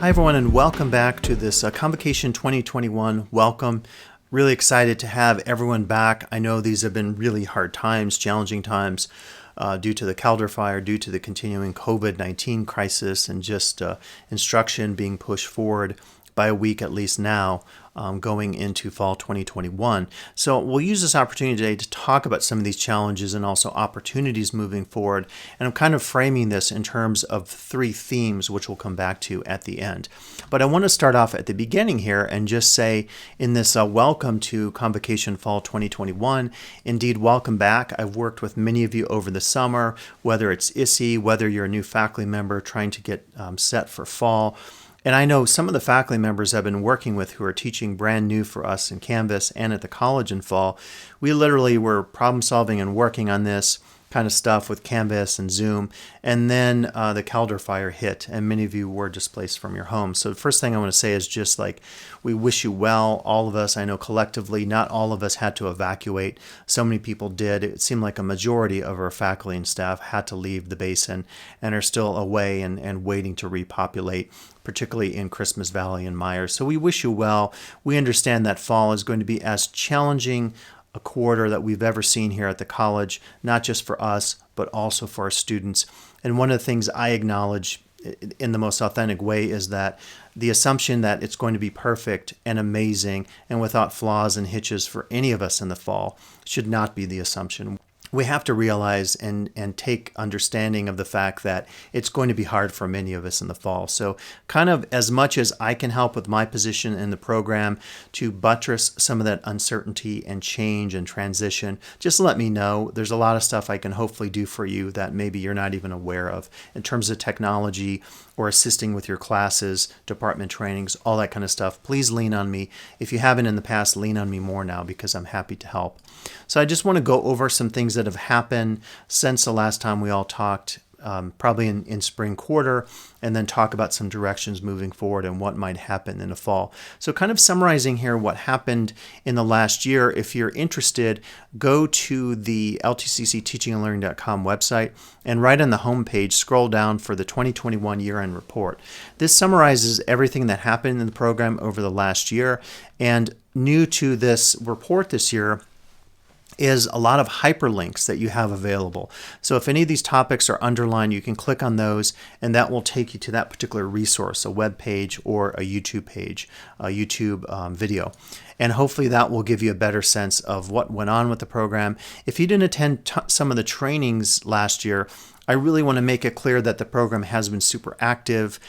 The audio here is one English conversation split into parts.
Hi everyone, and welcome back to this Convocation 2021 Welcome. Really excited to have everyone back. I know these have been really hard times, challenging times due to the Caldor fire, due to the continuing COVID-19 crisis, and just instruction being pushed forward by a week at least now, going into fall 2021. So we'll use this opportunity today to talk about some of these challenges and also opportunities moving forward. And I'm kind of framing this in terms of three themes, which we'll come back to at the end. But I want to start off at the beginning here and just say in this welcome to Convocation Fall 2021, indeed, welcome back. I've worked with many of you over the summer, whether it's ISSI, whether you're a new faculty member trying to get set for fall. And I know some of the faculty members I've been working with who are teaching brand new for us in Canvas and at the college in fall. We literally were problem solving and working on this kind of stuff with Canvas and Zoom. And then the Caldor fire hit and many of you were displaced from your homes. So the first thing I want to say is just like, we wish you well, all of us. I know collectively, not all of us had to evacuate. So many people did. It seemed like a majority of our faculty and staff had to leave the basin and are still away and waiting to repopulate, particularly in Christmas Valley and Myers. So we wish you well. We understand that fall is going to be as challenging a quarter that we've ever seen here at the college, not just for us, but also for our students. And one of the things I acknowledge in the most authentic way is that the assumption that it's going to be perfect and amazing and without flaws and hitches for any of us in the fall should not be the assumption. We have to realize and take understanding of the fact that it's going to be hard for many of us in the fall. So kind of as much as I can help with my position in the program to buttress some of that uncertainty and change and transition, just let me know. There's a lot of stuff I can hopefully do for you that maybe you're not even aware of in terms of technology or assisting with your classes, department trainings, all that kind of stuff. Please lean on me. If you haven't in the past, lean on me more now because I'm happy to help. So I just want to go over some things that have happened since the last time we all talked, probably in spring quarter, and then talk about some directions moving forward and what might happen in the fall. So kind of summarizing here what happened in the last year. If you're interested, go to the ltccteachingandlearning.com website and right on the home page, scroll down for the 2021 year-end report. This summarizes everything that happened in the program over the last year. And new to this report this year is a lot of hyperlinks that you have available. So if any of these topics are underlined, you can click on those and that will take you to that particular resource, a web page or a YouTube page, a YouTube video. And hopefully that will give you a better sense of what went on with the program. If you didn't attend some of the trainings last year, I really want to make it clear that the program has been super active.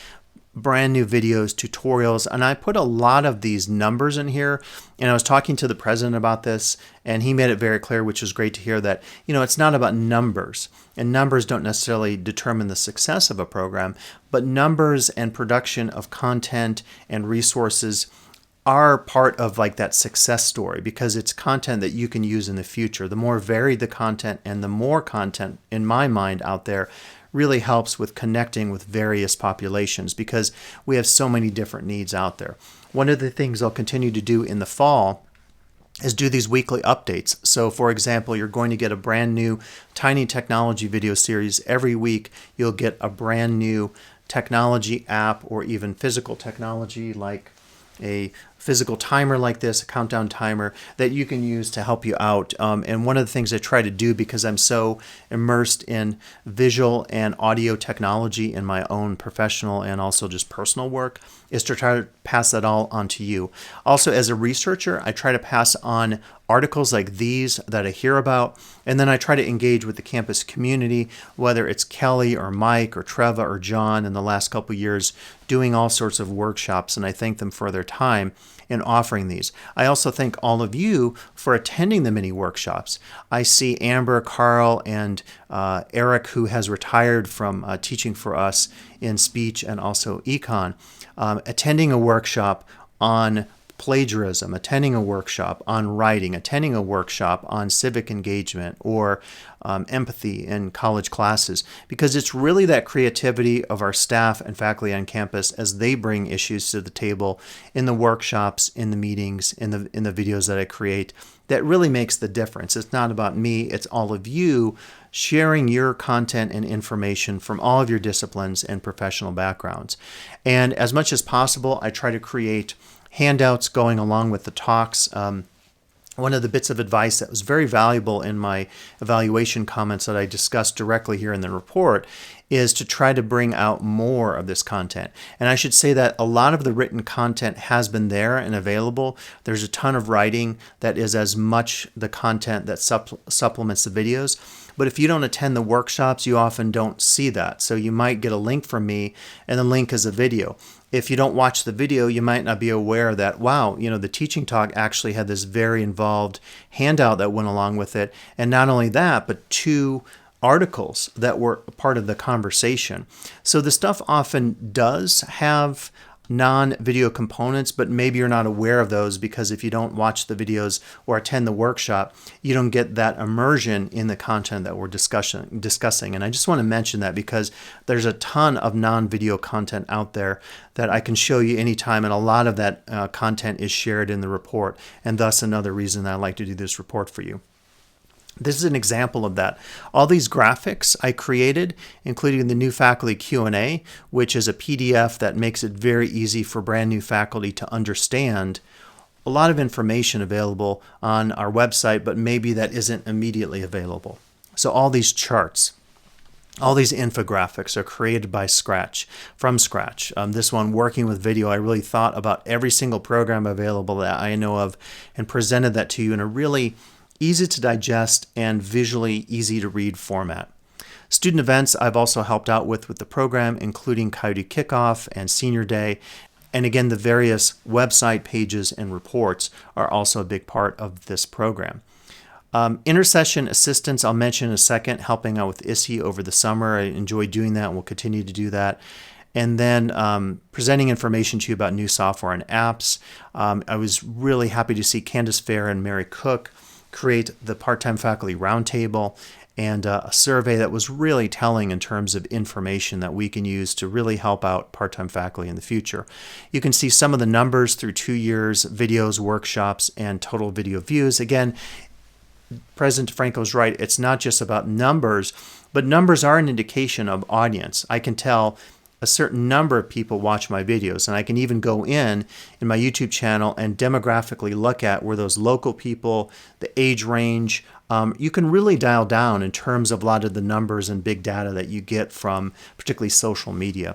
Brand new videos, tutorials, and I put a lot of these numbers in here. And I was talking to the president about this, and he made it very clear, which was great to hear, that it's not about numbers, and numbers don't necessarily determine the success of a program, but numbers and production of content and resources are part of like that success story because it's content that you can use in the future. The more varied the content and the more content, in my mind, out there really helps with connecting with various populations because we have so many different needs out there. One of the things I'll continue to do in the fall is do these weekly updates. So for example, you're going to get a brand new tiny technology video series every week. You'll get a brand new technology app or even physical technology like a physical timer like this, a countdown timer that you can use to help you out. And one of the things I try to do because I'm so immersed in visual and audio technology in my own professional and also just personal work is to try to pass that all on to you. Also, as a researcher, I try to pass on articles like these that I hear about, and then I try to engage with the campus community, whether it's Kelly or Mike or Treva or John in the last couple of years doing all sorts of workshops, and I thank them for their time in offering these. I also thank all of you for attending the mini workshops. I see Amber, Carl, and Eric, who has retired from teaching for us in speech and also econ, attending a workshop on plagiarism, attending a workshop on writing, attending a workshop on civic engagement or empathy in college classes, because it's really that creativity of our staff and faculty on campus as they bring issues to the table in the workshops, in the meetings, in the videos that I create, that really makes the difference. It's not about me, it's all of you sharing your content and information from all of your disciplines and professional backgrounds. And as much as possible, I try to create handouts going along with the talks. One of the bits of advice that was very valuable in my evaluation comments that I discussed directly here in the report is to try to bring out more of this content. And I should say that a lot of the written content has been there and available. There's a ton of writing that is as much the content that supplements the videos. But if you don't attend the workshops, you often don't see that. So you might get a link from me, and the link is a video. If you don't watch the video, you might not be aware that, wow, the teaching talk actually had this very involved handout that went along with it. And not only that, but 2 articles that were part of the conversation. So the stuff often does have non-video components, but maybe you're not aware of those because if you don't watch the videos or attend the workshop, you don't get that immersion in the content that we're discussing. And I just want to mention that because there's a ton of non-video content out there that I can show you anytime, and a lot of that content is shared in the report, and thus another reason that I like to do this report for you. This is an example of that. All these graphics I created, including the new faculty Q&A, which is a PDF that makes it very easy for brand new faculty to understand a lot of information available on our website, but maybe that isn't immediately available. So all these charts, all these infographics are created from scratch. This one, working with video, I really thought about every single program available that I know of and presented that to you in a really easy to digest and visually easy to read format. Student events I've also helped out with the program, including Coyote Kickoff and Senior Day. And again, the various website pages and reports are also a big part of this program. Intersession assistance, I'll mention in a second, helping out with ISSI over the summer. I enjoy doing that and will continue to do that. And then presenting information to you about new software and apps. I was really happy to see Candace Fair and Mary Cook create the part-time faculty roundtable and a survey that was really telling in terms of information that we can use to really help out part-time faculty in the future. You can see some of the numbers through 2 years, videos, workshops, and total video views. Again, President Franco's right. It's not just about numbers, but numbers are an indication of audience. I can tell a certain number of people watch my videos, and I can even go in my YouTube channel and demographically look at where those local people, the age range. You can really dial down in terms of a lot of the numbers and big data that you get from particularly social media.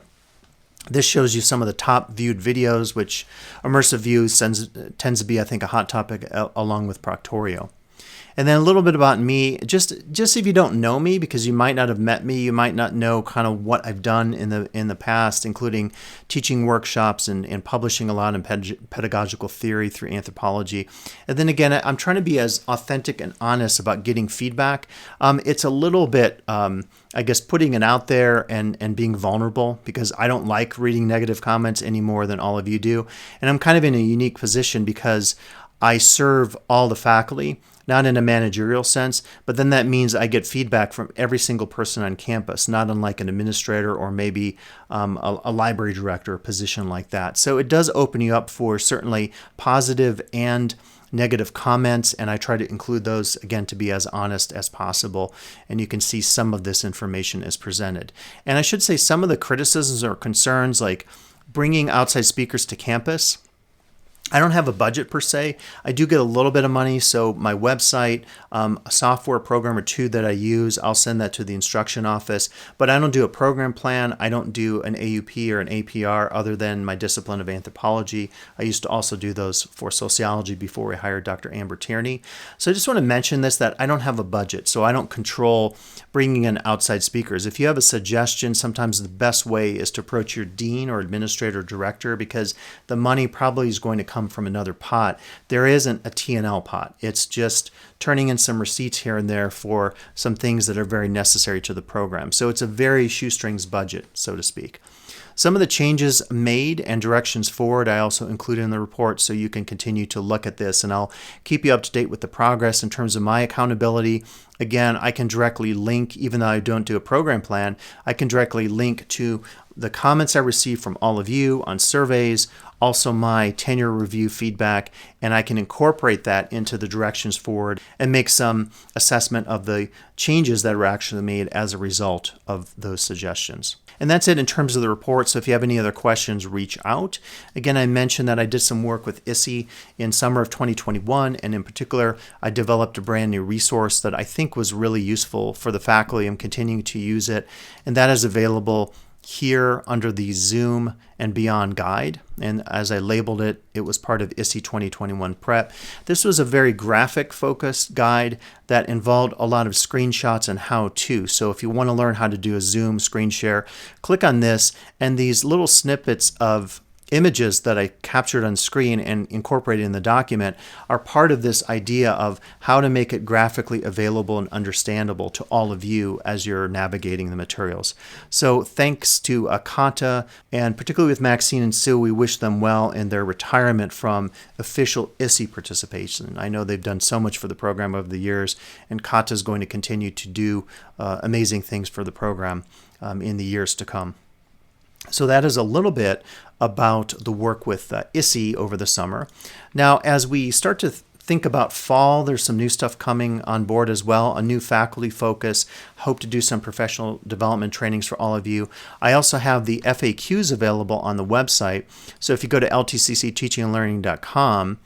This shows you some of the top viewed videos, which immersive views tends to be, I think, a hot topic along with Proctorio. And then a little bit about me, just if you don't know me, because you might not have met me, you might not know kind of what I've done in the past, including teaching workshops and publishing a lot in pedagogical theory through anthropology. And then again, I'm trying to be as authentic and honest about getting feedback. It's a little bit, I guess, putting it out there and being vulnerable, because I don't like reading negative comments any more than all of you do. And I'm kind of in a unique position because I serve all the faculty, not in a managerial sense, but then that means I get feedback from every single person on campus, not unlike an administrator or maybe a library director, a position like that. So it does open you up for certainly positive and negative comments, and I try to include those, again, to be as honest as possible. And you can see some of this information is presented. And I should say some of the criticisms or concerns, like bringing outside speakers to campus, I don't have a budget per se. I do get a little bit of money, so my website, a software program or two that I use, I'll send that to the instruction office, but I don't do a program plan. I don't do an AUP or an APR other than my discipline of anthropology. I used to also do those for sociology before we hired Dr. Amber Tierney. So I just want to mention this, that I don't have a budget, so I don't control bringing in outside speakers. If you have a suggestion, sometimes the best way is to approach your dean or administrator or director, because the money probably is going to come from another pot. There isn't a T&L pot. It's just turning in some receipts here and there for some things that are very necessary to the program. So it's a very shoestrings budget, so to speak. Some of the changes made and directions forward I also included in the report, so you can continue to look at this, and I'll keep you up to date with the progress in terms of my accountability. Again, I can directly link, even though I don't do a program plan, I can directly link to the comments I receive from all of you on surveys, also my tenure review feedback, and I can incorporate that into the directions forward and make some assessment of the changes that were actually made as a result of those suggestions. And that's it in terms of the report. So if you have any other questions, reach out. Again, I mentioned that I did some work with ISSI in summer of 2021, and in particular, I developed a brand new resource that I think was really useful for the faculty. I'm continuing to use it, and that is available here under the Zoom and Beyond guide. And as I labeled it, it was part of ISSI 2021 Prep. This was a very graphic focused guide that involved a lot of screenshots and how-to. So if you want to learn how to do a Zoom screen share, click on this, and these little snippets of images that I captured on screen and incorporated in the document are part of this idea of how to make it graphically available and understandable to all of you as you're navigating the materials. So thanks to Kanta, and particularly with Maxine and Sue, we wish them well in their retirement from official ISSI participation. I know they've done so much for the program over the years, and Kanta is going to continue to do amazing things for the program in the years to come. So that is a little bit about the work with ISSI over the summer. Now, as we start to think about fall, there's some new stuff coming on board as well, a new faculty focus. Hope to do some professional development trainings for all of you. I also have the FAQs available on the website. So if you go to ltccteachingandlearning.com,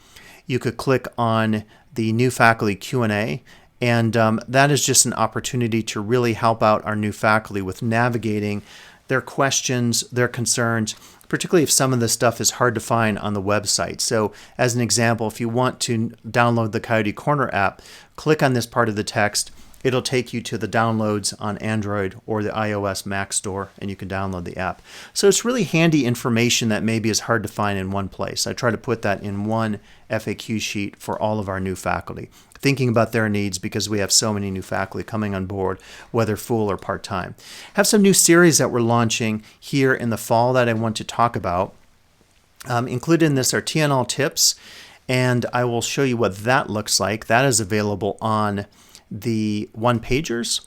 you could click on the new faculty Q&A, and that is just an opportunity to really help out our new faculty with navigating their questions, their concerns, particularly if some of this stuff is hard to find on the website. So as an example, if you want to download the Coyote Corner app, click on this part of the text. It'll take you to the downloads on Android or the iOS Mac store, and you can download the app. So it's really handy information that maybe is hard to find in one place. I try to put that in one FAQ sheet for all of our new faculty, thinking about their needs because we have so many new faculty coming on board, whether full or part-time. Have some new series that we're launching here in the fall that I want to talk about. Included in this are T&L tips, and I will show you what that looks like. That is available on the one-pagers.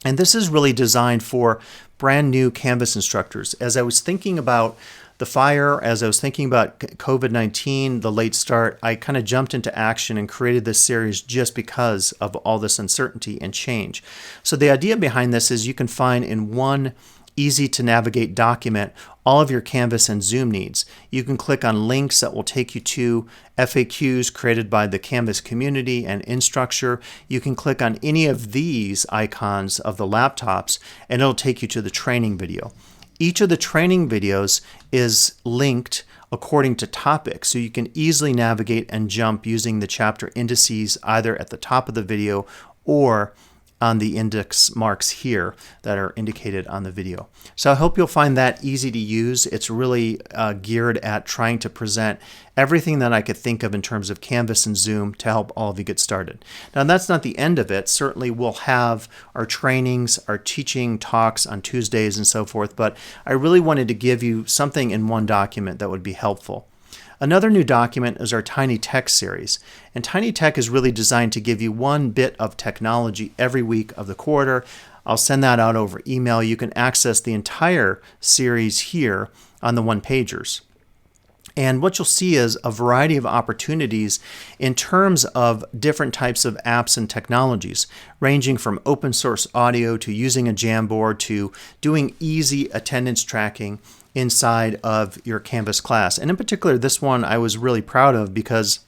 And this is really designed for brand new Canvas instructors. As I was thinking about the fire, as I was thinking about COVID-19, the late start, I kind of jumped into action and created this series just because of all this uncertainty and change. So the idea behind this is you can find in one easy to navigate document all of your Canvas and Zoom needs. You can click on links that will take you to FAQs created by the Canvas community and Instructure. You can click on any of these icons of the laptops and it'll take you to the training video. Each of the training videos is linked according to topic, so you can easily navigate and jump using the chapter indices either at the top of the video or on the index marks here that are indicated on the video. So I hope you'll find that easy to use. It's really geared at trying to present everything that I could think of in terms of Canvas and Zoom to help all of you get started. Now that's not the end of it. Certainly we'll have our trainings, our teaching talks on Tuesdays and so forth, but I really wanted to give you something in one document that would be helpful. Another new document is our Tiny Tech series. And Tiny Tech is really designed to give you one bit of technology every week of the quarter. I'll send that out over email. You can access the entire series here on the one-pagers. And what you'll see is a variety of opportunities in terms of different types of apps and technologies, ranging from open source audio to using a Jamboard to doing easy attendance tracking inside of your Canvas class. And in particular, this one I was really proud of because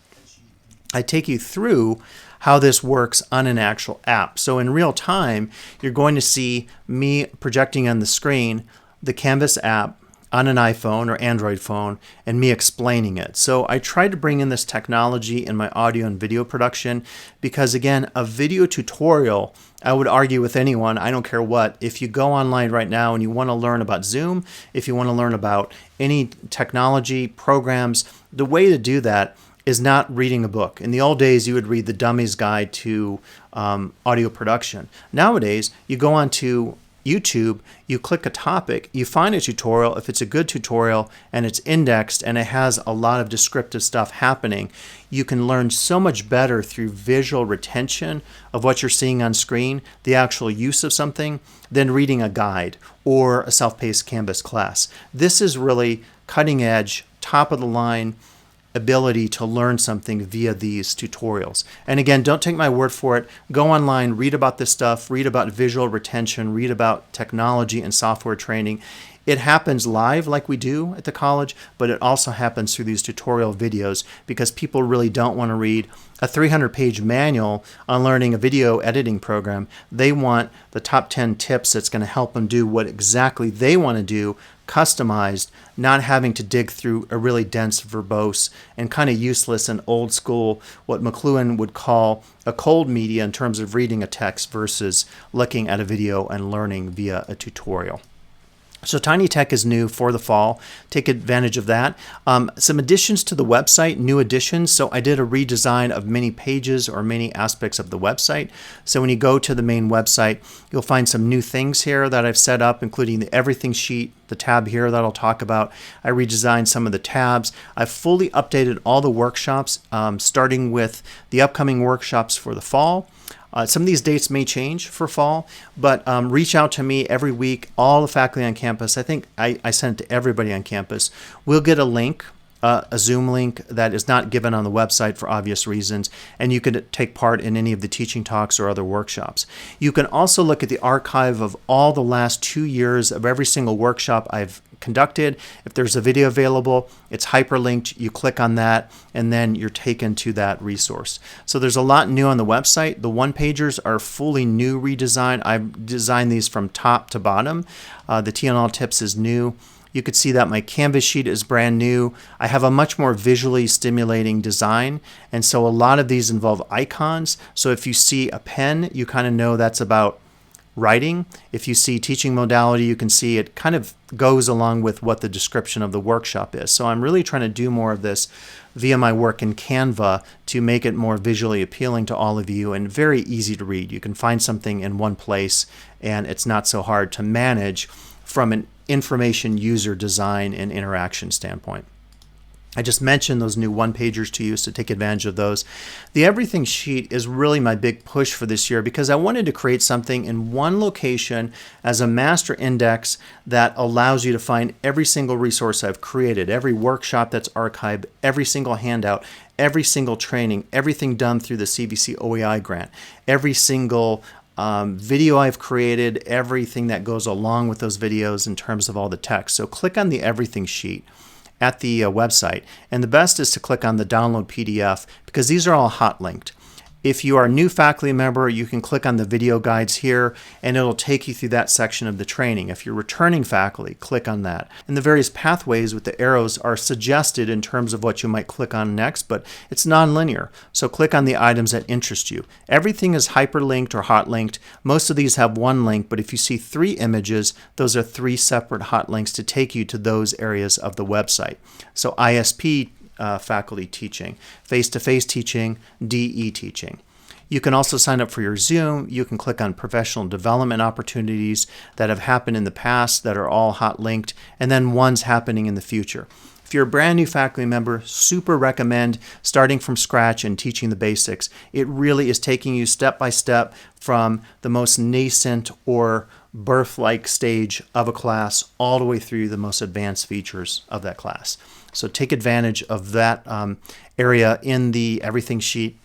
I take you through how this works on an actual app. So in real time, you're going to see me projecting on the screen the Canvas app on an iPhone or Android phone and me explaining it. So I tried to bring in this technology in my audio and video production because, again, a video tutorial, I would argue with anyone, I don't care what, if you go online right now and you want to learn about Zoom, if you want to learn about any technology, programs, the way to do that is not reading a book. In the old days, you would read the Dummy's Guide to Audio Production. Nowadays, you go on to YouTube, you click a topic, you find a tutorial. If it's a good tutorial and it's indexed and it has a lot of descriptive stuff happening, you can learn so much better through visual retention of what you're seeing on screen, the actual use of something, than reading a guide or a self-paced Canvas class. This is really cutting edge, top of the line ability to learn something via these tutorials. And again, don't take my word for it. Go online, read about this stuff, read about visual retention, read about technology and software training. It happens live like we do at the college, but it also happens through these tutorial videos because people really don't want to read a 300-page manual on learning a video editing program. They want the top 10 tips that's going to help them do what exactly they want to do, customized, not having to dig through a really dense, verbose, and kind of useless and old school, what McLuhan would call a cold media in terms of reading a text versus looking at a video and learning via a tutorial. So Tiny Tech is new for the fall. Take advantage of that. Some additions to the website, new additions. So I did a redesign of many pages or many aspects of the website. So when you go to the main website, you'll find some new things here that I've set up, including the everything sheet, the tab here that I'll talk about. I redesigned some of the tabs. I've fully updated all the workshops, starting with the upcoming workshops for the fall. Some of these dates may change for fall, but reach out to me every week. All the faculty on campus, I think I sent it to everybody on campus, will get a link, a Zoom link that is not given on the website for obvious reasons, and you can take part in any of the teaching talks or other workshops. You can also look at the archive of all the last 2 years of every single workshop I've conducted. If there's a video available, it's hyperlinked. You click on that, and then you're taken to that resource. So there's a lot new on the website. The one-pagers are fully new redesign. I've designed these from top to bottom. The T&L tips is new. You could see that my Canvas sheet is brand new. I have a much more visually stimulating design, and so a lot of these involve icons. So if you see a pen, you kind of know that's about writing. If you see teaching modality, you can see it kind of goes along with what the description of the workshop is. So I'm really trying to do more of this via my work in Canva to make it more visually appealing to all of you and very easy to read. You can find something in one place, and it's not so hard to manage from an information user design and interaction standpoint. I just mentioned those new one-pagers to you, so take advantage of those. The Everything Sheet is really my big push for this year because I wanted to create something in one location as a master index that allows you to find every single resource I've created, every workshop that's archived, every single handout, every single training, everything done through the CVC OEI grant, every single video I've created, everything that goes along with those videos in terms of all the text. So click on the Everything Sheet at the website, and the best is to click on the download PDF because these are all hot linked. If you are a new faculty member, you can click on the video guides here and it'll take you through that section of the training. If you're returning faculty, click on that. And the various pathways with the arrows are suggested in terms of what you might click on next, but it's non-linear. So click on the items that interest you. Everything is hyperlinked or hot linked. Most of these have one link, but if you see 3 images, those are 3 separate hot links to take you to those areas of the website. So ISP faculty teaching, face-to-face teaching, DE teaching. You can also sign up for your Zoom. You can click on professional development opportunities that have happened in the past that are all hot linked, and then ones happening in the future. If you're a brand new faculty member, super recommend starting from scratch and teaching the basics. It really is taking you step by step from the most nascent or birth-like stage of a class all the way through the most advanced features of that class. So take advantage of that area in the Everything Sheet.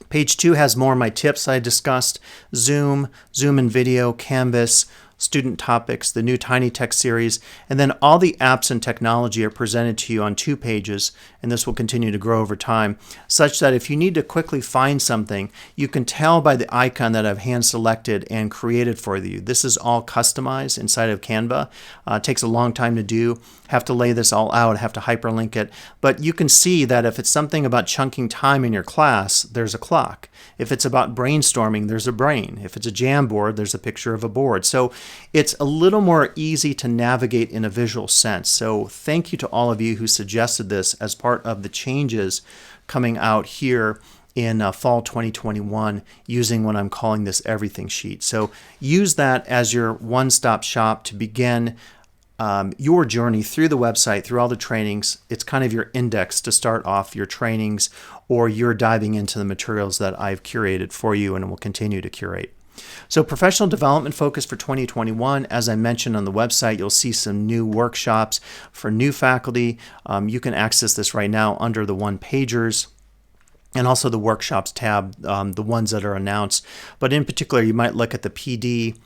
Page 2 has more of my tips I discussed: Zoom, Zoom and video, Canvas, student topics, the new Tiny Tech series, and then all the apps and technology are presented to you on 2 pages, and this will continue to grow over time, such that if you need to quickly find something, you can tell by the icon that I've hand selected and created for you. This is all customized inside of Canva. It takes a long time to do. Have to lay this all out, have to hyperlink it, but you can see that if it's something about chunking time in your class, there's a clock. If it's about brainstorming, there's a brain. If it's a Jamboard, there's a picture of a board. So it's a little more easy to navigate in a visual sense. So thank you to all of you who suggested this as part of the changes coming out here in fall 2021 using what I'm calling this everything sheet. So use that as your one-stop shop to begin your journey through the website, through all the trainings. It's kind of your index to start off your trainings, or you're diving into the materials that I've curated for you and will continue to curate. So professional development focus for 2021, as I mentioned on the website, you'll see some new workshops for new faculty. You can access this right now under the one-pagers, and also the workshops tab, the ones that are announced. But in particular, you might look at the PD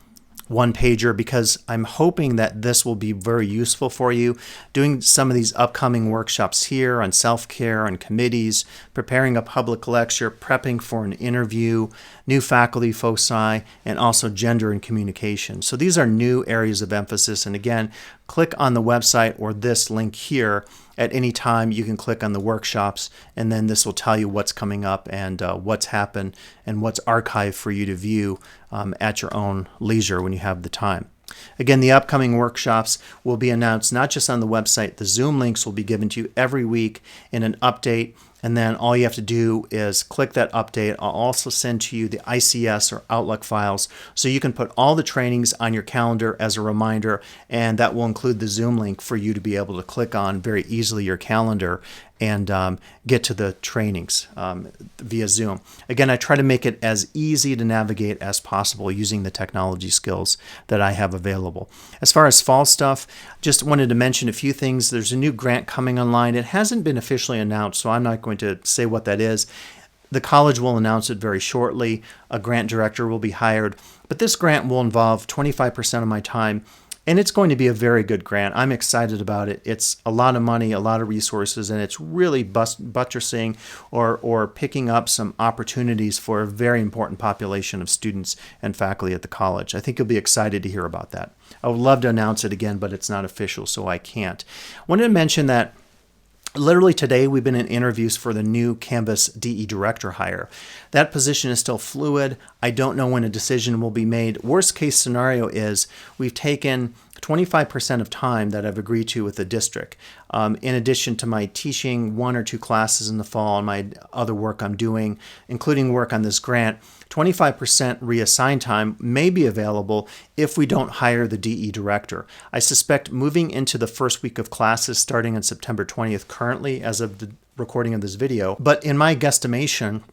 one-pager, because I'm hoping that this will be very useful for you. Doing some of these upcoming workshops here on self-care and committees, preparing a public lecture, prepping for an interview, new faculty foci, and also gender and communication. So these are new areas of emphasis. And again, click on the website or this link here. At any time, you can click on the workshops, and then this will tell you what's coming up and what's happened and what's archived for you to view at your own leisure when you have the time. Again, the upcoming workshops will be announced not just on the website. The Zoom links will be given to you every week in an update, and then all you have to do is click that update. I'll also send to you the ICS or Outlook files, so you can put all the trainings on your calendar as a reminder, and that will include the Zoom link for you to be able to click on very easily your calendar and get to the trainings via Zoom. Again, I try to make it as easy to navigate as possible using the technology skills that I have available. As far as fall stuff, just wanted to mention a few things. There's a new grant coming online. It hasn't been officially announced, so I'm not going to say what that is. The college will announce it very shortly. A grant director will be hired, but this grant will involve 25% of my time. And it's going to be a very good grant. I'm excited about it. It's a lot of money, a lot of resources, and it's really buttressing or picking up some opportunities for a very important population of students and faculty at the college. I think you'll be excited to hear about that. I would love to announce it again, but it's not official, so I can't. I wanted to mention that literally today, we've been in interviews for the new Canvas DE director hire. That position is still fluid. I don't know when a decision will be made. Worst case scenario is we've taken 25% of time that I've agreed to with the district. In addition to my teaching 1 or 2 classes in the fall and my other work I'm doing, including work on this grant, 25% reassigned time may be available if we don't hire the DE director. I suspect moving into the first week of classes starting on September 20th currently as of the recording of this video. But in my guesstimation,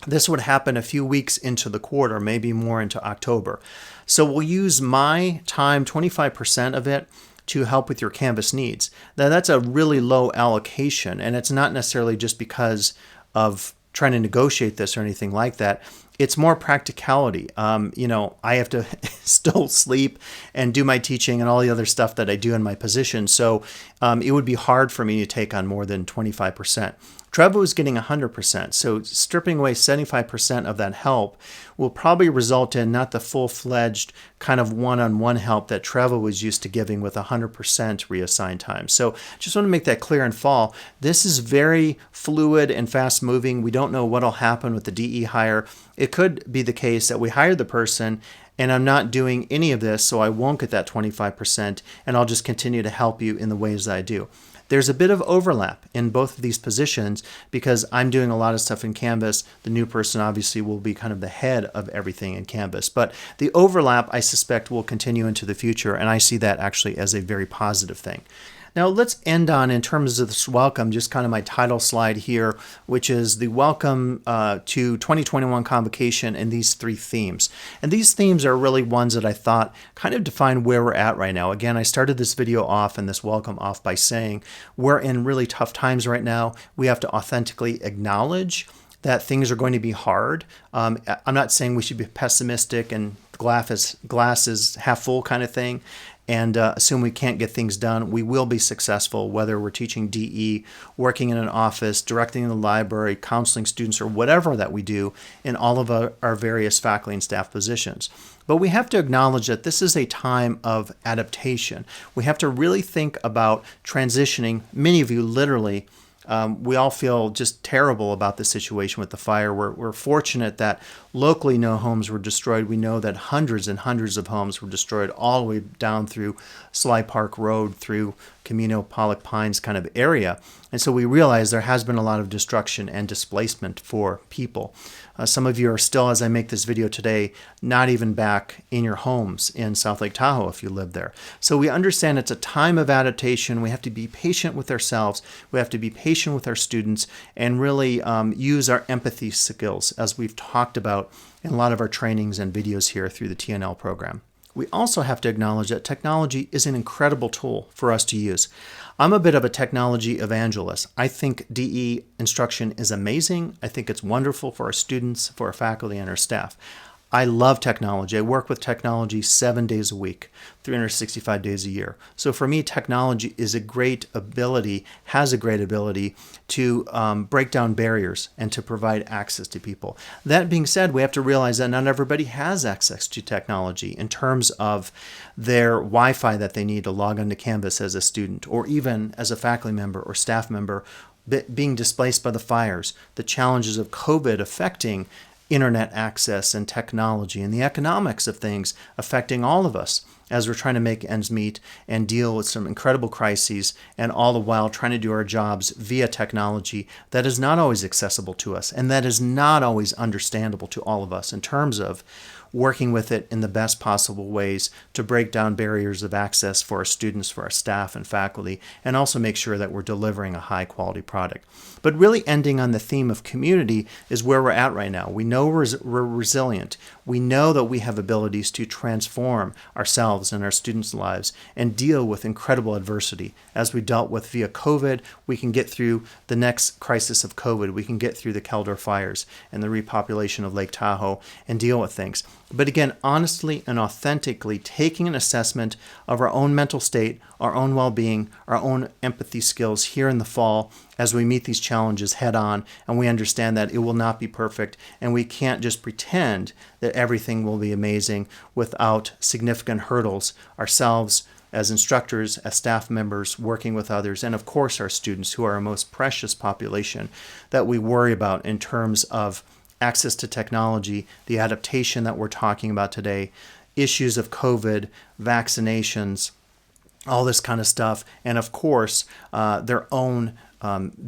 this would happen a few weeks into the quarter, maybe more into October. So we'll use my time, 25% of it, to help with your Canvas needs. Now that's a really low allocation, and it's not necessarily just because of trying to negotiate this or anything like that. It's more practicality. I have to still sleep and do my teaching and all the other stuff that I do in my position. So it would be hard for me to take on more than 25%. Trevor is getting 100%. So stripping away 75% of that help will probably result in not the full-fledged kind of one-on-one help that Trevor was used to giving with 100% reassigned time. So just want to make that clear in fall. This is very fluid and fast-moving. We don't know what will happen with the DE hire. It could be the case that we hire the person and I'm not doing any of this, so I won't get that 25%, and I'll just continue to help you in the ways that I do. There's a bit of overlap in both of these positions because I'm doing a lot of stuff in Canvas. The new person obviously will be kind of the head of everything in Canvas. But the overlap, I suspect, will continue into the future, and I see that actually as a very positive thing. Now let's end on, in terms of this welcome, just kind of my title slide here, which is the welcome to 2021 Convocation and these 3 themes. And these themes are really ones that I thought kind of define where we're at right now. Again, I started this video off and this welcome off by saying we're in really tough times right now. We have to authentically acknowledge that things are going to be hard. I'm not saying we should be pessimistic and glass is half full kind of thing, and assume we can't get things done. We will be successful, whether we're teaching DE, working in an office, directing in the library, counseling students, or whatever that we do in all of our various faculty and staff positions. But we have to acknowledge that this is a time of adaptation. We have to really think about transitioning. Many of you literally, we all feel just terrible about the situation with the fire. We're fortunate that locally no homes were destroyed. We know that hundreds and hundreds of homes were destroyed all the way down through Sly Park Road, through Camino, Pollock Pines kind of area. And so we realize there has been a lot of destruction and displacement for people. Some of you are still, as I make this video today, not even back in your homes in South Lake Tahoe if you live there. So we understand it's a time of adaptation. We have to be patient with ourselves. We have to be patient with our students and really use our empathy skills, as we've talked about in a lot of our trainings and videos here through the T&L program. We also have to acknowledge that technology is an incredible tool for us to use. I'm a bit of a technology evangelist. I think DE instruction is amazing. I think it's wonderful for our students, for our faculty, and our staff. I love technology. I work with technology 7 days a week, 365 days a year. So for me, technology is a great ability, has a great ability to break down barriers and to provide access to people. That being said, we have to realize that not everybody has access to technology in terms of their Wi-Fi that they need to log onto Canvas as a student, or even as a faculty member or staff member being displaced by the fires, the challenges of COVID affecting internet access and technology and the economics of things affecting all of us as we're trying to make ends meet and deal with some incredible crises, and all the while trying to do our jobs via technology that is not always accessible to us and that is not always understandable to all of us in terms of working with it in the best possible ways to break down barriers of access for our students, for our staff and faculty, and also make sure that we're delivering a high quality product. But really ending on the theme of community is where we're at right now. We know we're resilient. We know that we have abilities to transform ourselves and our students' lives and deal with incredible adversity. As we dealt with via COVID, we can get through the next crisis of COVID. We can get through the Caldor fires and the repopulation of Lake Tahoe and deal with things. But again, honestly and authentically taking an assessment of our own mental state, our own well-being, our own empathy skills here in the fall as we meet these challenges head on, and we understand that it will not be perfect, and we can't just pretend that everything will be amazing without significant hurdles ourselves as instructors, as staff members, working with others, and of course our students, who are our most precious population that we worry about in terms of access to technology, the adaptation that we're talking about today, issues of COVID, vaccinations, all this kind of stuff, and of course their own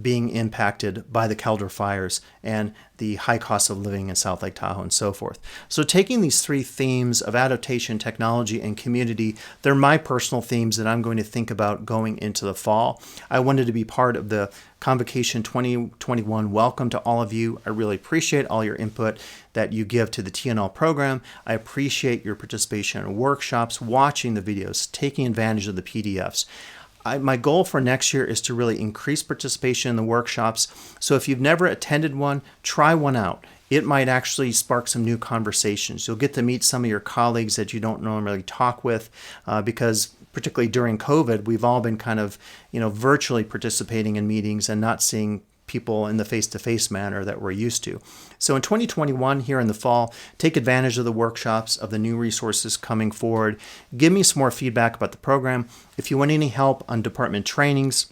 being impacted by the Caldor fires and the high cost of living in South Lake Tahoe and so forth. So taking these three themes of adaptation, technology, and community, they're my personal themes that I'm going to think about going into the fall. I wanted to be part of the Convocation 2021 welcome to all of you. I really appreciate all your input that you give to the T&L program. I appreciate your participation in workshops, watching the videos, taking advantage of the PDFs. My goal for next year is to really increase participation in the workshops. So if you've never attended one, try one out. It might actually spark some new conversations. You'll get to meet some of your colleagues that you don't normally talk with because particularly during COVID, we've all been kind of, virtually participating in meetings and not seeing people in the face-to-face manner that we're used to. So in 2021, here in the fall, take advantage of the workshops, of the new resources coming forward. Give me some more feedback about the program. If you want any help on department trainings,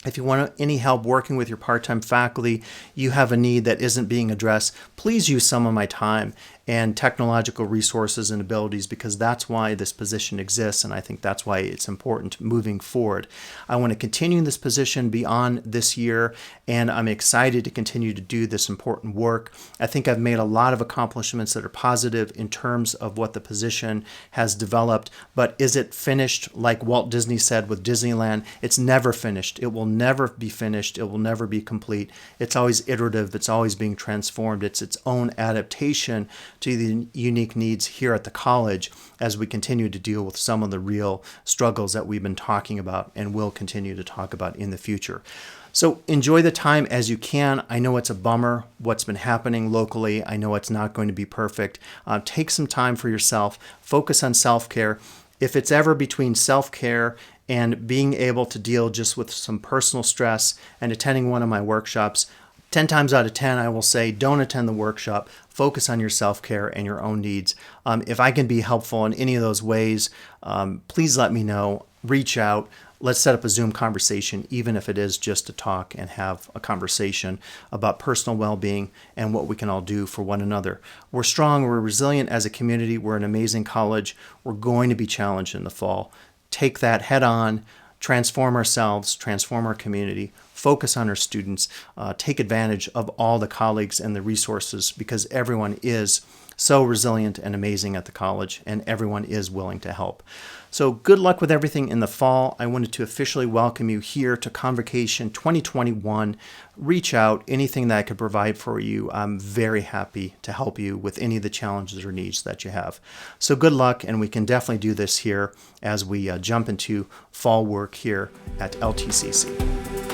if you want any help working with your part-time faculty, you have a need that isn't being addressed, please use some of my time and technological resources and abilities, because that's why this position exists, and I think that's why it's important moving forward. I want to continue in this position beyond this year, and I'm excited to continue to do this important work. I think I've made a lot of accomplishments that are positive in terms of what the position has developed, but is it finished? Like Walt Disney said with Disneyland, it's never finished. It will never be finished. It will never be complete. It's always iterative. It's always being transformed. It's its own adaptation to the unique needs here at the college as we continue to deal with some of the real struggles that we've been talking about and will continue to talk about in the future. So enjoy the time as you can. I know it's a bummer what's been happening locally. I know it's not going to be perfect. Take some time for yourself. Focus on self-care. If it's ever between self-care and being able to deal just with some personal stress and attending one of my workshops, 10 times out of 10, I will say, don't attend the workshop. Focus on your self-care and your own needs. If I can be helpful in any of those ways, please let me know. Reach out. Let's set up a Zoom conversation, even if it is just to talk and have a conversation about personal well-being and what we can all do for one another. We're strong. We're resilient as a community. We're an amazing college. We're going to be challenged in the fall. Take that head on. transform ourselves, transform our community, focus on our students, take advantage of all the colleagues and the resources, because everyone is so resilient and amazing at the college, and everyone is willing to help. So good luck with everything in the fall. I wanted to officially welcome you here to Convocation 2021. Reach out, anything that I could provide for you. I'm very happy to help you with any of the challenges or needs that you have. So good luck, and we can definitely do this here as we jump into fall work here at LTCC.